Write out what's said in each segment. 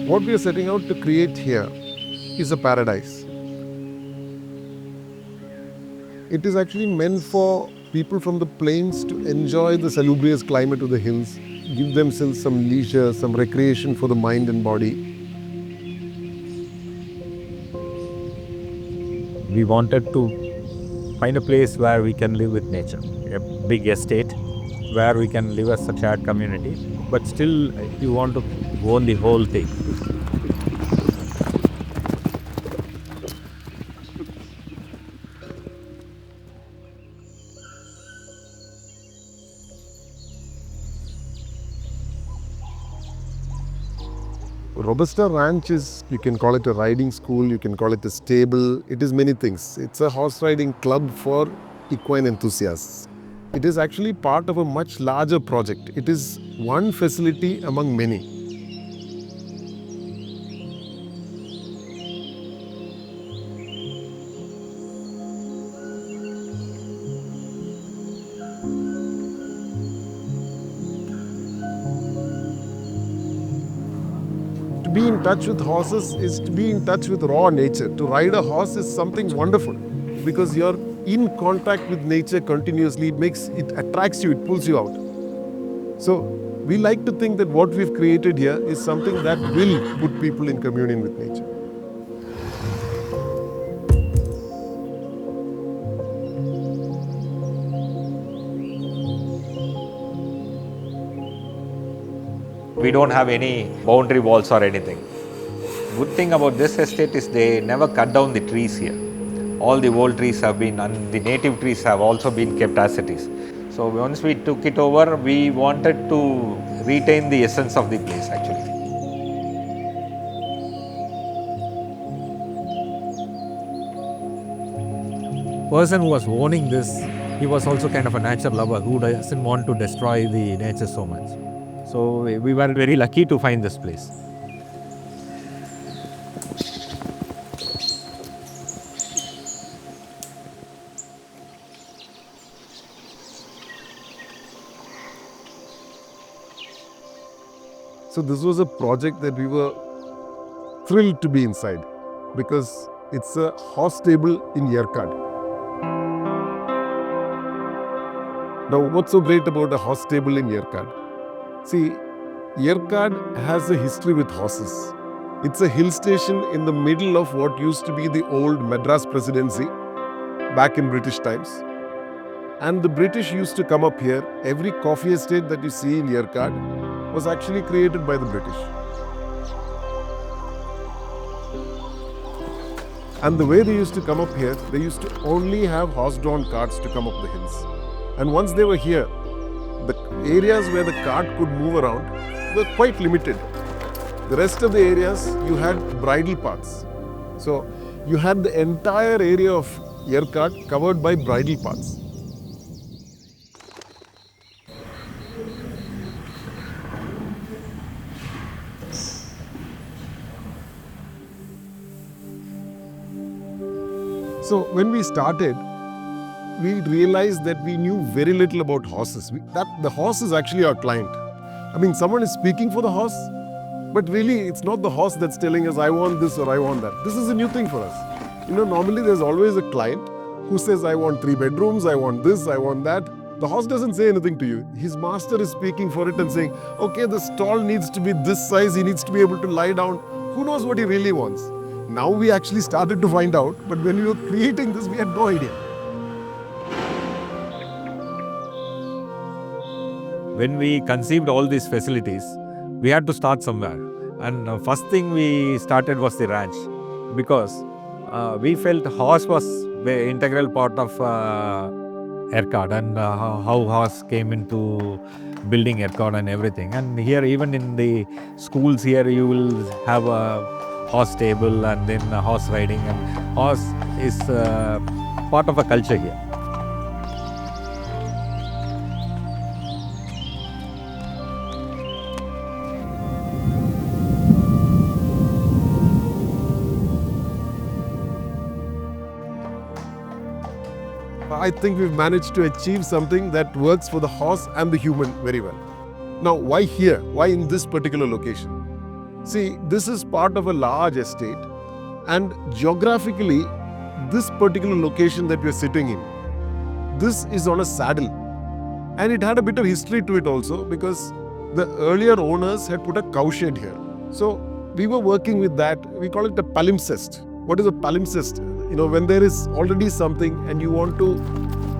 What we are setting out to create here is a paradise. It is actually meant for people from the plains to enjoy the salubrious climate of the hills, give themselves some leisure, some recreation for the mind and body. We wanted to find a place where we can live with nature, a big estate where we can live as a shared community, but still you want to own the whole thing. Robusta Ranch is, you can call it a riding school, you can call it a stable, it is many things. It's a horse riding club for equine enthusiasts. It is actually part of a much larger project. It is one facility among many. To be in touch with horses is to be in touch with raw nature. To ride a horse is something wonderful because you're in contact with nature continuously. It attracts you, it pulls you out. So we like to think that what we've created here is something that will put people in communion with nature. We don't have any boundary walls or anything. Good thing about this estate is they never cut down the trees here. All the old trees have been, and the native trees have also been kept as it is. So once we took it over, we wanted to retain the essence of the place actually. Person who was owning this, he was also kind of a nature lover who doesn't want to destroy the nature so much. So we were very lucky to find this place. So this was a project that we were thrilled to be inside because it's a horse stable in Yercaud. Now, what's so great about a horse stable in Yercaud? See, Yercaud has a history with horses. It's a hill station in the middle of what used to be the old Madras Presidency back in British times. And the British used to come up here. Every coffee estate that you see in Yercaud was actually created by the British. And the way they used to come up here, they used to only have horse-drawn carts to come up the hills. And once they were here, the areas where the cart could move around were quite limited. The rest of the areas, you had bridle paths. So you had the entire area of Yercaud covered by bridle paths. So when we started, we realized that we knew very little about horses. The horse is actually our client. I mean, someone is speaking for the horse, but really it's not the horse that's telling us, I want this or I want that. This is a new thing for us. Normally there's always a client who says, I want 3 bedrooms, I want this, I want that. The horse doesn't say anything to you. His master is speaking for it and saying, okay, the stall needs to be this size, he needs to be able to lie down. Who knows what he really wants? Now we actually started to find out, but when we were creating this, we had no idea. When we conceived all these facilities, we had to start somewhere. And first thing we started was the ranch, because we felt horse was the integral part of Yercaud and how horse came into building Yercaud and everything. And here, even in the schools here, you will have a horse stable and then horse riding, and horse is part of a culture here. I think we've managed to achieve something that works for the horse and the human very well. Now, why here? Why in this particular location? See, this is part of a large estate, and geographically, this particular location that we are sitting in, this is on a saddle. And it had a bit of history to it also, because the earlier owners had put a cowshed here. So we were working with that. We call it a palimpsest. What is a palimpsest? When there is already something and you want to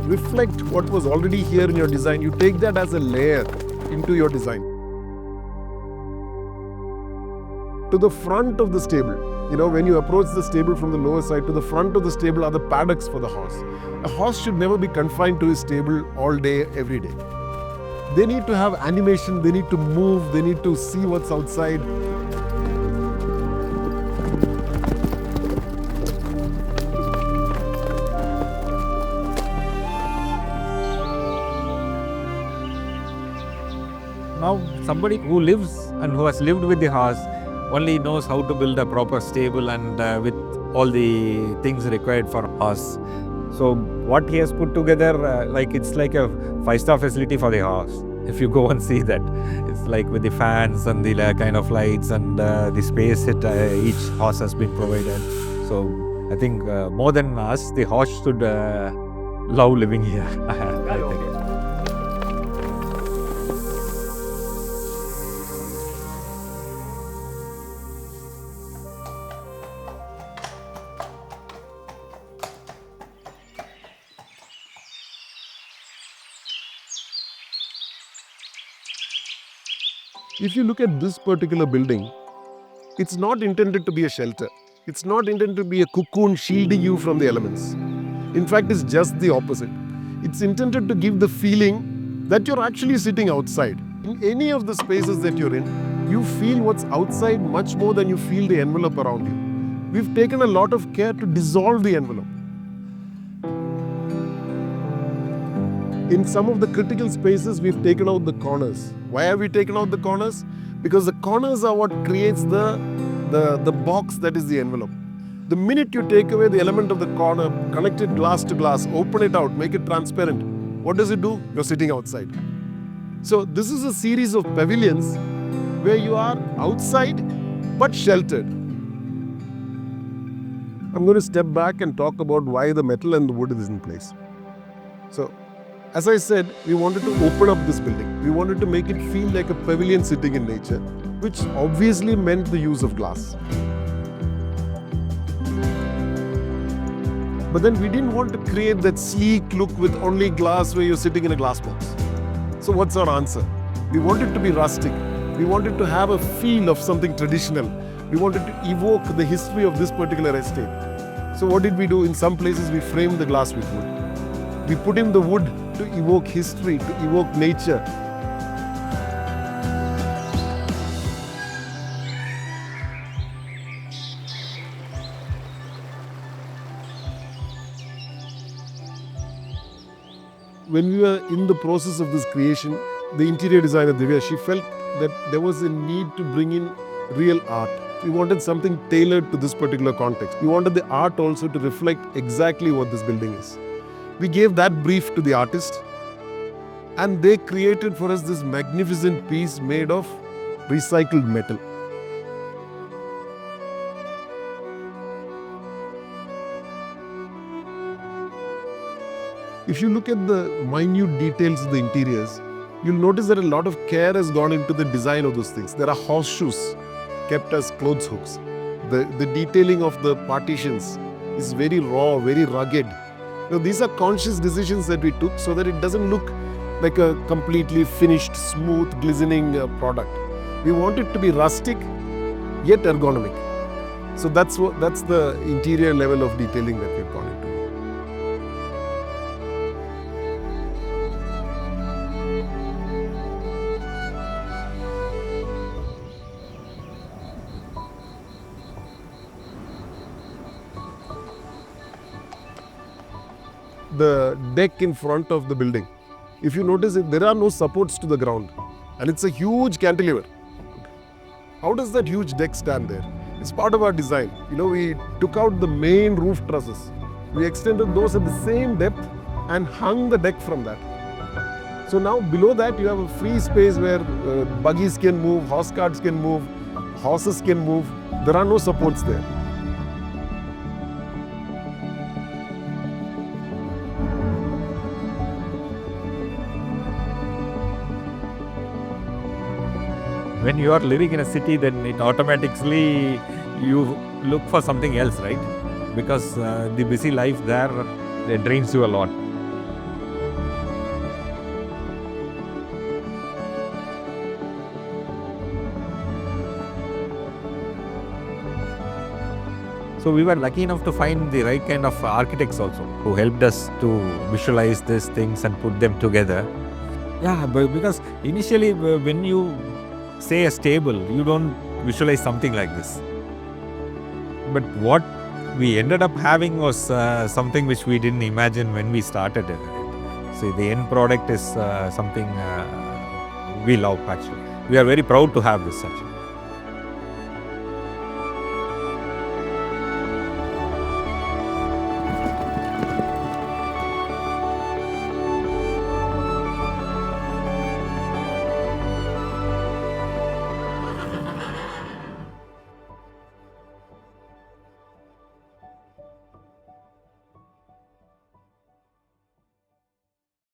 reflect what was already here in your design, you take that as a layer into your design. To the front of the stable, when you approach the stable from the lower side, to the front of the stable are the paddocks for the horse. A horse should never be confined to his stable all day, every day. They need to have animation, they need to move, they need to see what's outside. Now, somebody who lives and who has lived with the horse only knows how to build a proper stable and with all the things required for horse. So what he has put together, it's like a 5-star facility for the horse. If you go and see that, it's like with the fans and the kind of lights and the space that each horse has been provided. So I think more than us, the horse should love living here. I think. If you look at this particular building, it's not intended to be a shelter. It's not intended to be a cocoon shielding you from the elements. In fact, it's just the opposite. It's intended to give the feeling that you're actually sitting outside. In any of the spaces that you're in, you feel what's outside much more than you feel the envelope around you. We've taken a lot of care to dissolve the envelope. In some of the critical spaces, we've taken out the corners. Why have we taken out the corners? Because the corners are what creates the box that is the envelope. The minute you take away the element of the corner, connect it glass to glass, open it out, make it transparent, what does it do? You're sitting outside. So this is a series of pavilions where you are outside but sheltered. I'm going to step back and talk about why the metal and the wood is in place. So, as I said, we wanted to open up this building. We wanted to make it feel like a pavilion sitting in nature, which obviously meant the use of glass. But then we didn't want to create that sleek look with only glass where you're sitting in a glass box. So what's our answer? We wanted to be rustic. We wanted to have a feel of something traditional. We wanted to evoke the history of this particular estate. So what did we do? In some places, we framed the glass with wood. We put in the wood to evoke history, to evoke nature. When we were in the process of this creation, the interior designer Divya, she felt that there was a need to bring in real art. We wanted something tailored to this particular context. We wanted the art also to reflect exactly what this building is. We gave that brief to the artist, and they created for us this magnificent piece made of recycled metal. If you look at the minute details of the interiors, you'll notice that a lot of care has gone into the design of those things. There are horseshoes kept as clothes hooks. The detailing of the partitions is very raw, very rugged. Now, these are conscious decisions that we took so that it doesn't look like a completely finished, smooth, glistening product. We want it to be rustic, yet ergonomic. So that's the interior level of detailing that we've gone into. The deck in front of the building, if you notice it, there are no supports to the ground, and it's a huge cantilever. How does that huge deck stand there? It's part of our design. We took out the main roof trusses. We extended those at the same depth and hung the deck from that. So now below that you have a free space where buggies can move, horse carts can move, horses can move. There are no supports there. When you are living in a city, then it automatically you look for something else, right? Because the busy life there, it drains you a lot. So we were lucky enough to find the right kind of architects also who helped us to visualize these things and put them together. Yeah, but because initially when you say a stable, you don't visualize something like this. But what we ended up having was something which we didn't imagine when we started it. See, the end product is something we love actually. We are very proud to have this actually.